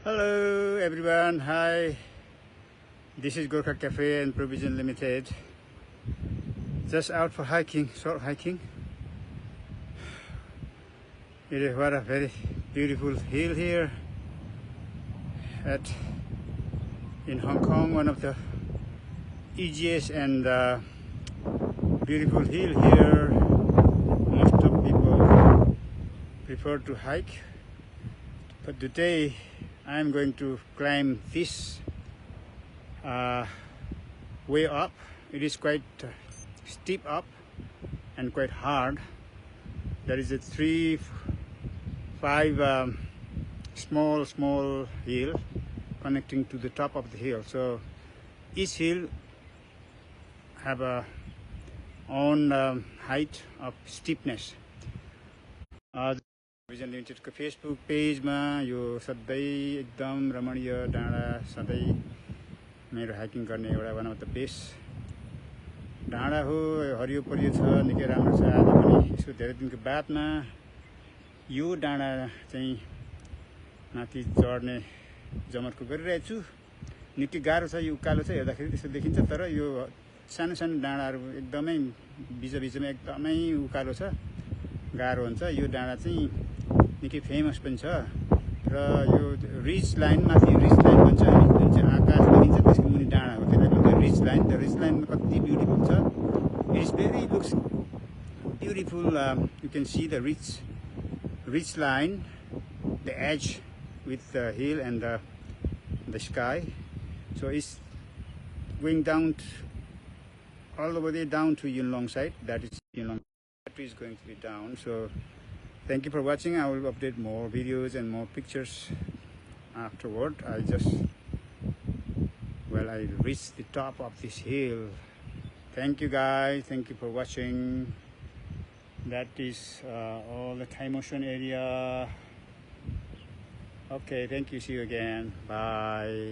Hello everyone, hi. This is Gorkha Cafe and Provision Limited. Just out for hiking, short hiking. It is what a very beautiful hill here in Hong Kong, one of the easiest and beautiful hill here. Most of people prefer to hike, but today I am going to climb this way up. It is quite steep up and quite hard. There is a 5 small hill connecting to the top of the hill. So each hill have a own height of steepness. Provision Limited को Facebook पेजमा यो सधैँ एकदम रमणीय डाँडा सधैँ मेरो hiking गर्ने एउटा वान अफ द बेस्ट डाँडा हो। हरियो परियो छ, निकै राम्रो छ। आज पनि यसको धेरै दिनको बादमा यो डाँडा चाहिँ माथि चढ्ने जमर्को गरिरहेको छु। निकै गाह्रो छ, यो उकालो छ, हेर्दाखेरि त्यस्तो देखिन्छ, तर यो सानो सानो डाँडाहरू एकदमै बिचमा एकदमै उकालो छ, गाह्रो हुन्छ। यो डाँडा चाहिँ निकै फेमस पनि छ र यो रिज लाइन, माथि रिज लाइन भन्छ हामी, जुन चाहिँ आकाश देखिन्छ त्यसको मुनि डाँडा हो, त्यसलाई भन्छ ridge line. The ridge line कति ब्युटिफुल छ। It is very looks beautiful. You can see the ridge line, the edge with the hill and the sky. So it's going down all the way down to Yuen Long side. That is Yuen Long. That is going to be down. So thank you for watching. I will update more videos and more pictures afterward. I reached the top of this hill. Thank you guys. Thank you for watching. That is all the Thai motion area. Okay, thank you. See you again. Bye.